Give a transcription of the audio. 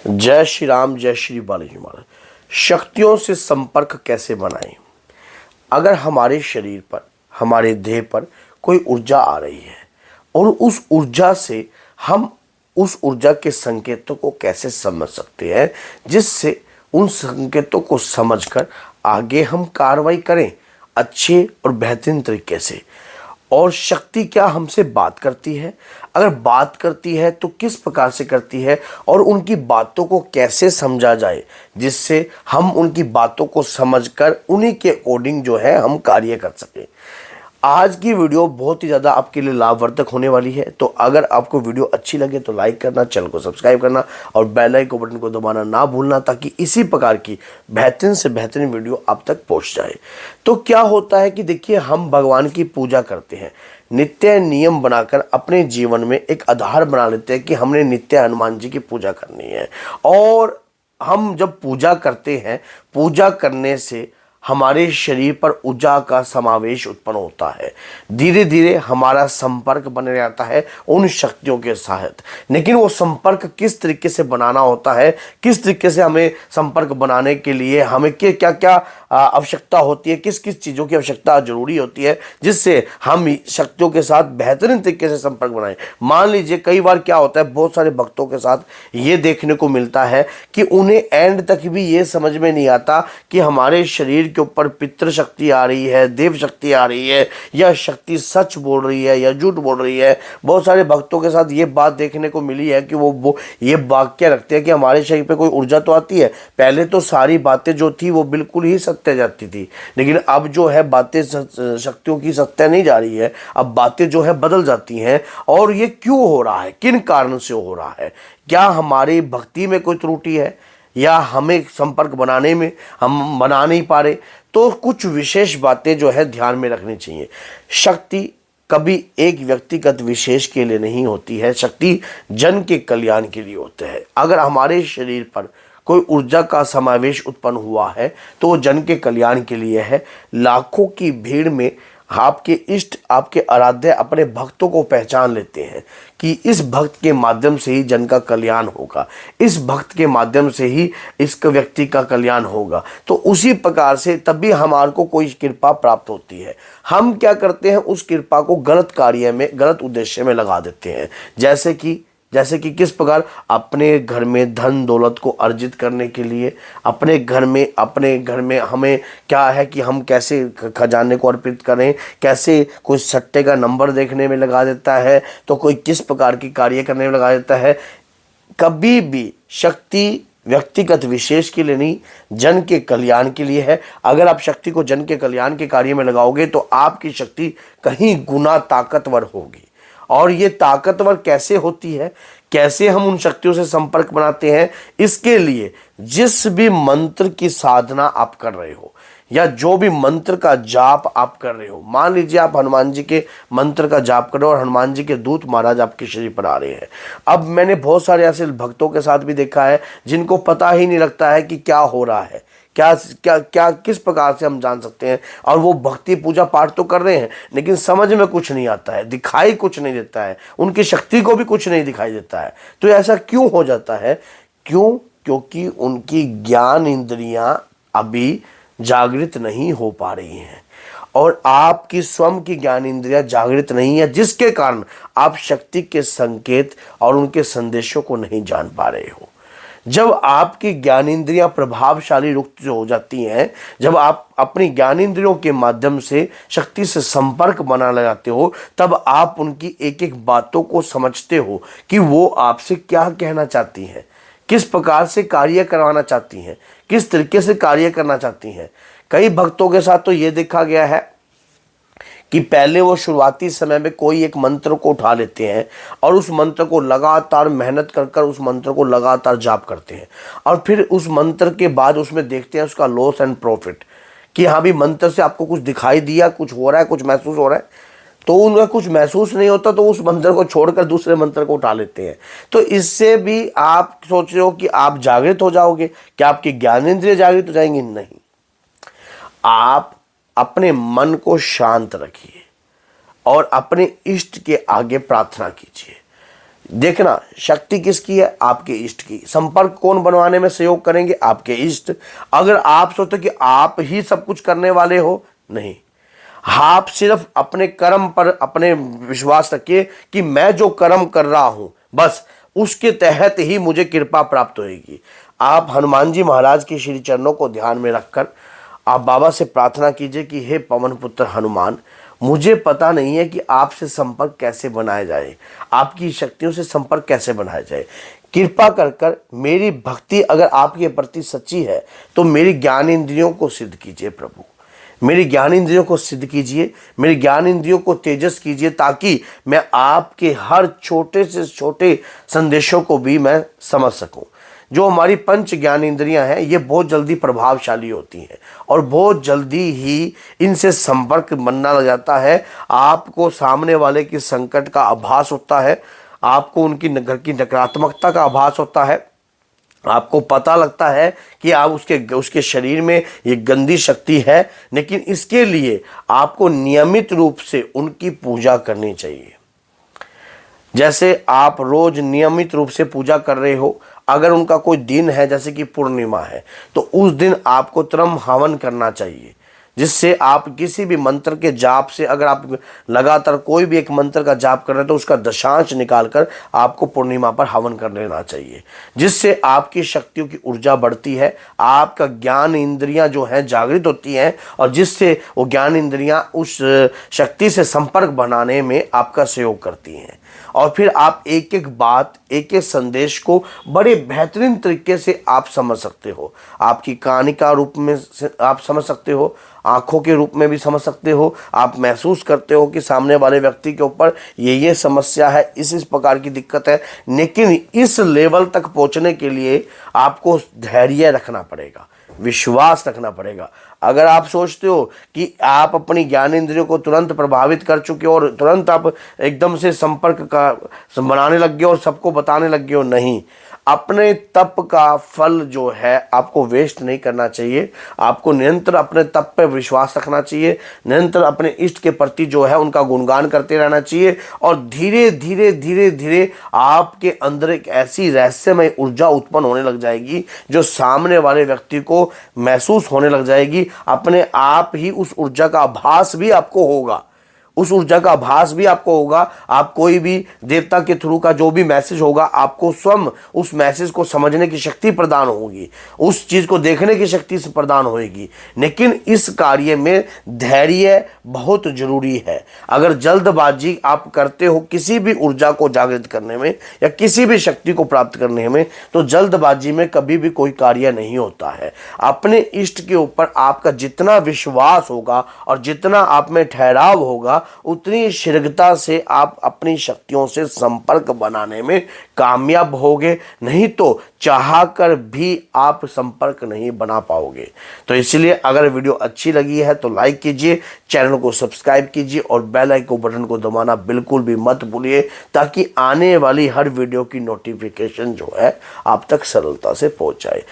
जय श्री राम, जय श्री बालाजी महाराज। शक्तियों से संपर्क कैसे बनाएं? अगर हमारे शरीर पर, हमारे देह पर कोई ऊर्जा आ रही है और उस ऊर्जा से हम उस ऊर्जा के संकेतों को कैसे समझ सकते हैं, जिससे उन संकेतों को समझकर आगे हम कार्रवाई करें अच्छे और बेहतरीन तरीके से। और शक्ति क्या हमसे बात करती है? अगर बात करती है तो किस प्रकार से करती है और उनकी बातों को कैसे समझा जाए, जिससे हम उनकी बातों को समझकर उन्हीं के अकॉर्डिंग जो है हम कार्य कर सकें। आज की वीडियो बहुत ही ज़्यादा आपके लिए लाभवर्धक होने वाली है। तो अगर आपको वीडियो अच्छी लगे तो लाइक करना, चैनल को सब्सक्राइब करना और बेल आइकन बटन को दबाना ना भूलना, ताकि इसी प्रकार की बेहतरीन से बेहतरीन वीडियो आप तक पहुंच जाए। तो क्या होता है कि देखिए, हम भगवान की पूजा करते हैं, नित्य नियम बनाकर अपने जीवन में एक आधार बना लेते हैं कि हमने नित्य हनुमान जी की पूजा करनी है। और हम जब पूजा करते हैं, पूजा करने से हमारे शरीर पर ऊर्जा का समावेश उत्पन्न होता है। धीरे धीरे हमारा संपर्क बने रहता है उन शक्तियों के साथ। लेकिन वो संपर्क किस तरीके से बनाना होता है, किस तरीके से हमें संपर्क बनाने के लिए हमें क्या क्या आवश्यकता होती है, किस किस चीज़ों की आवश्यकता जरूरी होती है, जिससे हम शक्तियों के साथ बेहतरीन तरीके से संपर्क बनाएं। मान लीजिए, कई बार क्या होता है, बहुत सारे भक्तों के साथ ये देखने को मिलता है कि उन्हें एंड तक भी ये समझ में नहीं आता कि हमारे शरीर के ऊपर पितृ शक्ति आ रही है, देव शक्ति आ रही है, या शक्ति सच बोल रही है या झूठ बोल रही है। बहुत सारे भक्तों के साथ ये बात देखने को मिली है कि वो ये वाक्य रखते हैं कि हमारे शरीर पे कोई ऊर्जा तो आती है। पहले तो सारी बातें जो थी वो बिल्कुल ही सत्य जाती थी, लेकिन अब जो है बातें शक्तियों की सत्य नहीं जा रही है, अब बातें जो है बदल जाती हैं। और ये क्यों हो रहा है, किन कारण से हो रहा है? क्या हमारी भक्ति में कोई त्रुटि है, या हमें संपर्क बनाने में हम बना नहीं पा रहे? तो कुछ विशेष बातें जो है ध्यान में रखनी चाहिए। शक्ति कभी एक व्यक्तिगत विशेष के लिए नहीं होती है, शक्ति जन के कल्याण के लिए होते हैं। अगर हमारे शरीर पर कोई ऊर्जा का समावेश उत्पन्न हुआ है तो वो जन के कल्याण के लिए है। लाखों की भीड़ में आपके इष्ट, आपके आराध्य अपने भक्तों को पहचान लेते हैं कि इस भक्त के माध्यम से ही जन का कल्याण होगा, इस भक्त के माध्यम से ही इस व्यक्ति का कल्याण होगा। तो उसी प्रकार से तभी हमारे को कोई कृपा प्राप्त होती है। हम क्या करते हैं, उस कृपा को गलत कार्य में, गलत उद्देश्य में लगा देते हैं। जैसे कि किस प्रकार? अपने घर में धन दौलत को अर्जित करने के लिए, अपने घर में हमें क्या है कि हम कैसे खजाने को अर्पित करें, कैसे कोई सट्टे का नंबर देखने में लगा देता है, तो कोई किस प्रकार की कार्य करने में लगा देता है। कभी भी शक्ति व्यक्तिगत विशेष के लिए नहीं, जन के कल्याण के लिए है। अगर आप शक्ति को जन के कल्याण के कार्य में लगाओगे तो आपकी शक्ति कहीं गुना ताकतवर होगी। और ये ताकतवर कैसे होती है, कैसे हम उन शक्तियों से संपर्क बनाते हैं? इसके लिए जिस भी मंत्र की साधना आप कर रहे हो, या जो भी मंत्र का जाप आप कर रहे हो, मान लीजिए आप हनुमान जी के मंत्र का जाप कर रहे हो और हनुमान जी के दूत महाराज आपके शरीर पर आ रहे हैं। अब मैंने बहुत सारे ऐसे भक्तों के साथ भी देखा है जिनको पता ही नहीं लगता है कि क्या हो रहा है, क्या क्या क्या किस प्रकार से हम जान सकते हैं। और वो भक्ति पूजा पाठ तो कर रहे हैं, लेकिन समझ में कुछ नहीं आता है, दिखाई कुछ नहीं देता है, उनकी शक्ति को भी कुछ नहीं दिखाई देता है। तो ऐसा क्यों हो जाता है? क्योंकि उनकी ज्ञान इंद्रियां अभी जागृत नहीं हो पा रही हैं, और आपकी स्वयं की ज्ञान इंद्रियां जागृत नहीं है, जिसके कारण आप शक्ति के संकेत और उनके संदेशों को नहीं जान पा रहे हो। जब आपकी ज्ञानेंद्रियां प्रभावशाली रूप से हो जाती हैं, जब आप अपनी ज्ञानेंद्रियों के माध्यम से शक्ति से संपर्क बना लगाते हो, तब आप उनकी एक एक बातों को समझते हो कि वो आपसे क्या कहना चाहती हैं, किस प्रकार से कार्य करवाना चाहती हैं, किस तरीके से कार्य करना चाहती हैं। कई भक्तों के साथ तो ये देखा गया है कि पहले वो शुरुआती समय में कोई एक मंत्र को उठा लेते हैं और उस मंत्र को लगातार मेहनत कर उस मंत्र को लगातार जाप करते हैं, और फिर उस मंत्र के बाद उसमें देखते हैं उसका लॉस एंड प्रॉफिट, कि हाँ भी मंत्र से आपको कुछ दिखाई दिया, कुछ हो रहा है, कुछ महसूस हो रहा है। तो उनका कुछ महसूस नहीं होता तो उस मंत्र को छोड़कर दूसरे मंत्र को उठा लेते हैं। तो इससे भी आप सोच रहे हो कि आप जागृत हो जाओगे, क्या आपकी ज्ञानेंद्रिय जागृत हो जाएंगी? नहीं। आप अपने मन को शांत रखिए और अपने इष्ट के आगे प्रार्थना कीजिए। देखना शक्ति किसकी है, आपके इष्ट की। संपर्क कौन बनवाने में सहयोग करेंगे, आपके इष्ट। अगर आप सोचते कि आप ही सब कुछ करने वाले हो, नहीं, आप सिर्फ अपने कर्म पर अपने विश्वास रखिए कि मैं जो कर्म कर रहा हूं बस उसके तहत ही मुझे कृपा प्राप्त होगी। आप हनुमान जी महाराज के श्री चरणों को ध्यान में रखकर आप बाबा से प्रार्थना कीजिए कि हे पवन पुत्र हनुमान, मुझे पता नहीं है कि आपसे संपर्क कैसे बनाया जाए, आपकी शक्तियों से संपर्क कैसे बनाया जाए। कृपा कर कर मेरी भक्ति अगर आपके प्रति सच्ची है तो मेरी ज्ञान इंद्रियों को सिद्ध कीजिए प्रभु, मेरी ज्ञान इंद्रियों को सिद्ध कीजिए, मेरी ज्ञान इंद्रियों को तेजस कीजिए, ताकि मैं आपके हर छोटे से छोटे संदेशों को भी मैं समझ सकूं। जो हमारी पंच ज्ञान इंद्रियां हैं ये बहुत जल्दी प्रभावशाली होती हैं और बहुत जल्दी ही इनसे संपर्क बनना लग जाता है। आपको सामने वाले की संकट का आभास होता है, आपको उनकी घर की नकारात्मकता का आभास होता है, आपको पता लगता है कि आप उसके शरीर में ये गंदी शक्ति है, लेकिन इसके लिए आपको नियमित रूप से उनकी पूजा करनी चाहिए। जैसे आप रोज नियमित रूप से पूजा कर रहे हो, अगर उनका कोई दिन है जैसे कि पूर्णिमा है तो उस दिन आपको त्रम हवन करना चाहिए, जिससे आप किसी भी मंत्र के जाप से, अगर आप लगातार कोई भी एक मंत्र का जाप कर रहे हैं तो उसका दशांश निकालकर आपको पूर्णिमा पर हवन कर लेना चाहिए, जिससे आपकी शक्तियों की ऊर्जा बढ़ती है, आपका ज्ञान इंद्रियां जो हैं जागृत होती हैं और जिससे वो ज्ञान इंद्रियां उस शक्ति से संपर्क बनाने में आपका सहयोग करती हैं। और फिर आप एक एक बात, एक एक संदेश को बड़े बेहतरीन तरीके से आप समझ सकते हो। आपकी कहानी का रूप में आप समझ सकते हो, आंखों के रूप में भी समझ सकते हो। आप महसूस करते हो कि सामने वाले व्यक्ति के ऊपर ये समस्या है, इस प्रकार की दिक्कत है, लेकिन इस लेवल तक पहुंचने के लिए आपको धैर्य रखना पड़ेगा, विश्वास रखना पड़ेगा। अगर आप सोचते हो कि आप अपनी ज्ञान इंद्रियों को तुरंत प्रभावित कर चुके हो और तुरंत आप एकदम से संपर्क का बनाने लग गए और सबको बताने लग गए हो, नहीं, अपने तप का फल जो है आपको वेस्ट नहीं करना चाहिए। आपको निरंतर अपने तप पर विश्वास रखना चाहिए, निरंतर अपने इष्ट के प्रति जो है उनका गुणगान करते रहना चाहिए और धीरे धीरे धीरे धीरे आपके अंदर एक ऐसी रहस्यमय ऊर्जा उत्पन्न होने लग जाएगी जो सामने वाले व्यक्ति को महसूस होने लग जाएगी। अपने आप ही उस ऊर्जा का आभास भी आपको होगा, उस ऊर्जा का आभास भी आपको होगा। आप कोई भी देवता के थ्रू का जो भी मैसेज होगा, आपको स्वयं उस मैसेज को समझने की शक्ति प्रदान होगी, उस चीज को देखने की शक्ति से प्रदान होगी। लेकिन इस कार्य में धैर्य बहुत जरूरी है। अगर जल्दबाजी आप करते हो किसी भी ऊर्जा को जागृत करने में या किसी भी शक्ति को प्राप्त करने में, तो जल्दबाजी में कभी भी कोई कार्य नहीं होता है। अपने इष्ट के ऊपर आपका जितना विश्वास होगा और जितना आप में ठहराव होगा, उतनी शीघ्रता से आप अपनी शक्तियों से संपर्क बनाने में कामयाब होगे, नहीं तो चाहकर भी आप संपर्क नहीं बना पाओगे। तो इसलिए अगर वीडियो अच्छी लगी है तो लाइक कीजिए, चैनल को सब्सक्राइब कीजिए और बेल आइकन बटन को दबाना बिल्कुल भी मत भूलिए, ताकि आने वाली हर वीडियो की नोटिफिकेशन जो है आप तक सरलता से पहुंच जाए।